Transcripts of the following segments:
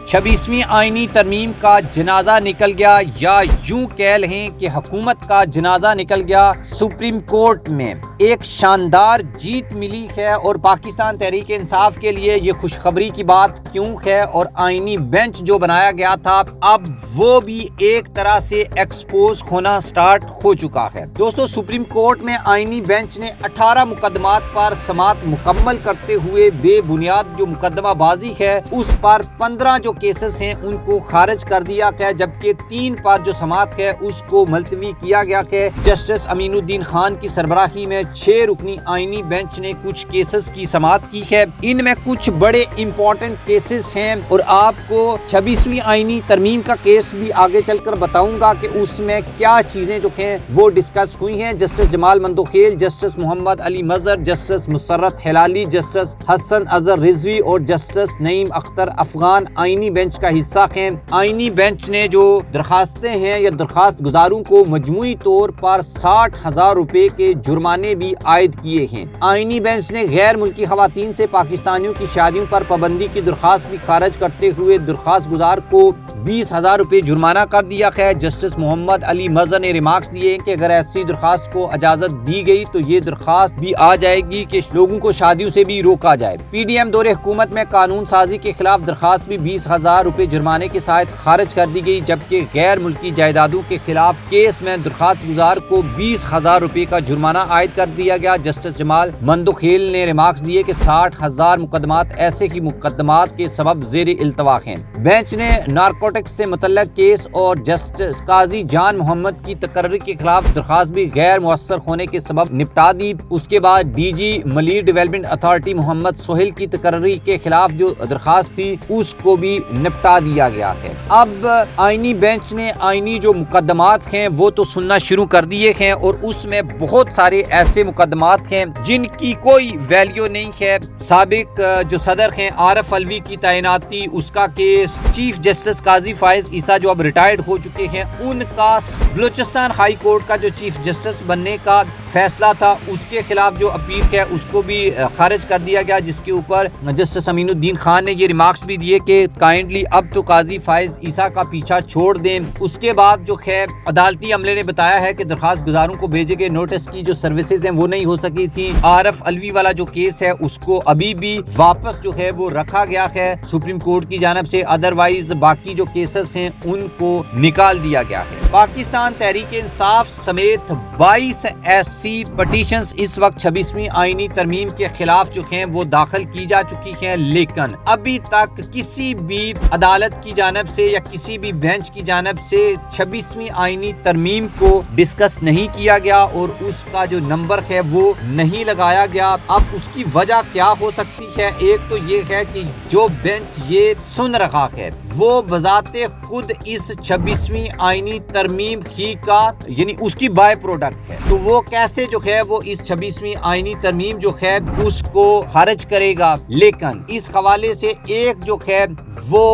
26ویں آئینی ترمیم کا جنازہ نکل گیا، یا یوں کہہ لیں کہ حکومت کا جنازہ نکل گیا۔ سپریم کورٹ میں ایک شاندار جیت ملی ہے، اور پاکستان تحریک انصاف کے لیے یہ خوشخبری کی بات کیوں ہے، اور آئینی بینچ جو بنایا گیا تھا اب وہ بھی ایک طرح سے ایکسپوز ہونا سٹارٹ ہو چکا ہے۔ دوستو، سپریم کورٹ میں آئینی بینچ نے 18 مقدمات پر سماعت مکمل کرتے ہوئے بے بنیاد جو مقدمہ بازی ہے اس پر 15 جو کیسز ہیں ان کو خارج کر دیا ہے، جبکہ 3 پر جو سماعت ہے اس کو ملتوی کیا گیا ہے۔ جسٹس امین الدین خان کی سربراہی میں 6 رکنی آئینی بینچ نے کچھ کیسز کی سماعت کی ہے۔ ان میں کچھ بڑے امپورٹنٹ کیسز ہیں، اور آپ کو 26ویں آئینی ترمیم کا کیس بھی آگے چل کر بتاؤں گا کہ اس میں کیا چیزیں جو ہیں وہ ڈسکس ہوئی ہیں۔ جسٹس جمال مندوخیل، جسٹس محمد علی مظہر، جسٹس مسرت ہلالی، جسٹس حسن اظہر رضوی اور جسٹس نعیم اختر افغان آئینی بینچ کا حصہ ہیں۔ آئینی بینچ نے جو درخواستیں ہیں یا درخواست گزاروں کو مجموعی طور پر 60,000 روپے کے جرمانے بھی عائد کیے ہیں۔ آئینی بینچ نے غیر ملکی خواتین سے پاکستانیوں کی شادیوں پر پابندی کی درخواست بھی خارج کرتے ہوئے درخواست گزار کو 20,000 روپے جرمانہ کر دیا ہے۔ جسٹس محمد علی مظہر نے ریمارکس دیے کہ اگر ایسی درخواست کو اجازت دی گئی تو یہ درخواست بھی آ جائے گی کہ لوگوں کو شادیوں سے بھی روکا جائے۔ پی ڈی ایم دور حکومت میں قانون سازی کے خلاف درخواست بھی 20,000 روپے جرمانے کے ساتھ خارج کر دی گئی، جبکہ غیر ملکی جائیدادوں کے خلاف کیس میں درخواست گزار کو 20,000 روپے کا جرمانہ عائد کر دیا گیا۔ جسٹس جمال مندوخیل نے ریمارکس دیے کہ 60,000 مقدمات ایسے ہی مقدمات کے سبب زیر التوا ہیں۔ بینچ نے نارکوٹکس سے متعلق کیس اور جسٹس قاضی جان محمد کی تقرری کے خلاف درخواست بھی غیر مؤثر ہونے کے سبب نپٹا دی۔ اس کے بعد ڈی جی ملیر ڈیولپمنٹ اتھارٹی محمد سہیل کی تقرری کے خلاف جو درخواست تھی اس کو بھی نپٹا دیا گیا ہے۔ اب آئینی بینچ نے آئینی جو مقدمات ہیں وہ تو سننا شروع کر دیے ہیں، اور اس میں بہت سارے ایسے مقدمات ہیں جن کی کوئی ویلیو نہیں ہے۔ سابق جو صدر ہیں عارف علوی کی تعیناتی، اس کا کیس، چیف جسٹس قاضی فائز عیسیٰ جو اب ریٹائرڈ ہو چکے ہیں ان کا بلوچستان ہائی کورٹ کا جو چیف جسٹس بننے کا فیصلہ تھا اس کے خلاف جو اپیل ہے اس کو بھی خارج کر دیا گیا، جس کے اوپر جسٹس امین الدین خان نے یہ ریمارکس بھی دیے کہ کائنڈلی اب تو قاضی فائز عیسیٰ کا پیچھا چھوڑ دیں۔ اس کے بعد جو ہے عدالتی عملے نے بتایا ہے کہ درخواست گزاروں کو بھیجے گئے نوٹس کی جو سروسز ہیں وہ نہیں ہو سکی تھی۔ عارف علوی والا جو کیس ہے اس کو ابھی بھی واپس جو ہے وہ رکھا گیا ہے سپریم کورٹ کی جانب سے، ادروائز باقی جو کیسز ہیں ان کو نکال دیا گیا ہے۔ پاکستان تحریک انصاف سمیت 22 ایسی پٹیشنز اس وقت 26ویں آئینی ترمیم کے خلاف جو ہیں وہ داخل کی جا چکی ہیں، لیکن ابھی تک کسی بھی عدالت کی جانب سے یا کسی بھی بینچ کی جانب سے 26ویں آئینی ترمیم کو ڈسکس نہیں کیا گیا، اور اس کا جو نمبر ہے وہ نہیں لگایا گیا۔ اب اس کی وجہ کیا ہو سکتی ہے؟ ایک تو یہ ہے کہ جو بینچ یہ سن رہا ہے وہ بذات خود اس 26ویں آئینی ترمیم ہی کا یعنی اس کی بائی پروڈکٹ ہے، تو وہ کیسے جو ہے وہ اس 26ویں آئینی ترمیم جو ہے اس کو خارج کرے گا؟ لیکن اس حوالے سے ایک جو ہے وہ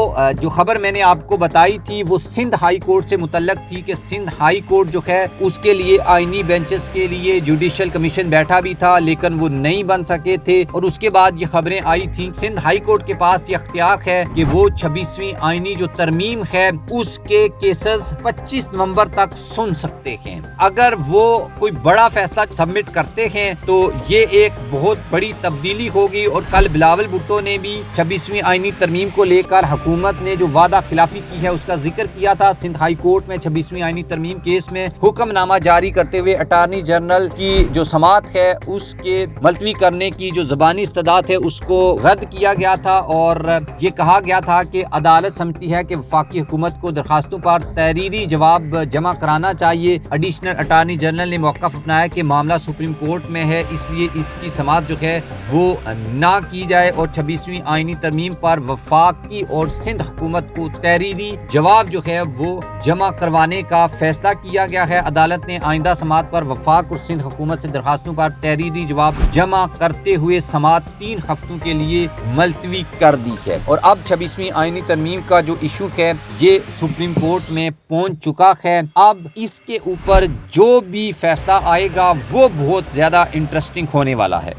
جو خبر میں نے آپ کو بتائی تھی وہ سندھ ہائی کورٹ سے متعلق تھی کہ سندھ ہائی کورٹ جو ہے اس کے لیے آئینی بینچز کے لیے جوڈیشل کمیشن بیٹھا بھی تھا لیکن وہ نہیں بن سکے تھے، اور اس کے بعد یہ خبریں آئی تھیں سندھ ہائی کورٹ کے پاس یہ اختیار ہے کہ وہ 26ویں آئینی جو ترمیم ہے اس کے کیسز 25 نومبر تک سن سکتے ہیں۔ اگر وہ کوئی بڑا فیصلہ سبمٹ کرتے ہیں تو یہ ایک بہت بڑی تبدیلی ہوگی، اور کل بلاول بھٹو نے بھی 26ویں آئینی ترمیم کو لے کر حکومت نے جو وعدہ خلافی کی ہے اس کا ذکر کیا تھا۔ سندھ ہائی کورٹ میں 26ویں آئینی ترمیم کیس میں حکم نامہ جاری کرتے ہوئے اٹارنی جنرل کی جو سماعت ہے اس کے ملتوی کرنے کی جو زبانی استدعا ہے اس کو رد کیا گیا تھا، اور یہ کہا گیا تھا کہ عدالت سمجھتی ہے کہ وفاقی حکومت کو درخواستوں پر تحریری جواب جمع کرانا چاہیے۔ ایڈیشنل اٹارنی جنرل نے موقف اپنایا کہ معاملہ سپریم کورٹ میں ہے، اس لیے اس کی سماعت جو ہے وہ نہ کی جائے، اور 26ویں آئینی ترمیم پر وفاقی اور سندھ حکومت کو تحریری جواب جو ہے وہ جمع کروانے کا فیصلہ کیا گیا ہے۔ عدالت نے آئندہ سماعت پر وفاق اور سندھ حکومت سے درخواستوں پر تحریری جواب جمع کرتے ہوئے سماعت 3 ہفتوں کے لیے ملتوی کر دی ہے، اور اب 26ویں آئینی ترمیم کا جو ایشو ہے یہ سپریم کورٹ میں پہنچ چکا ہے۔ اب اس کے اوپر جو بھی فیصلہ آئے گا وہ بہت زیادہ انٹرسٹنگ ہونے والا ہے۔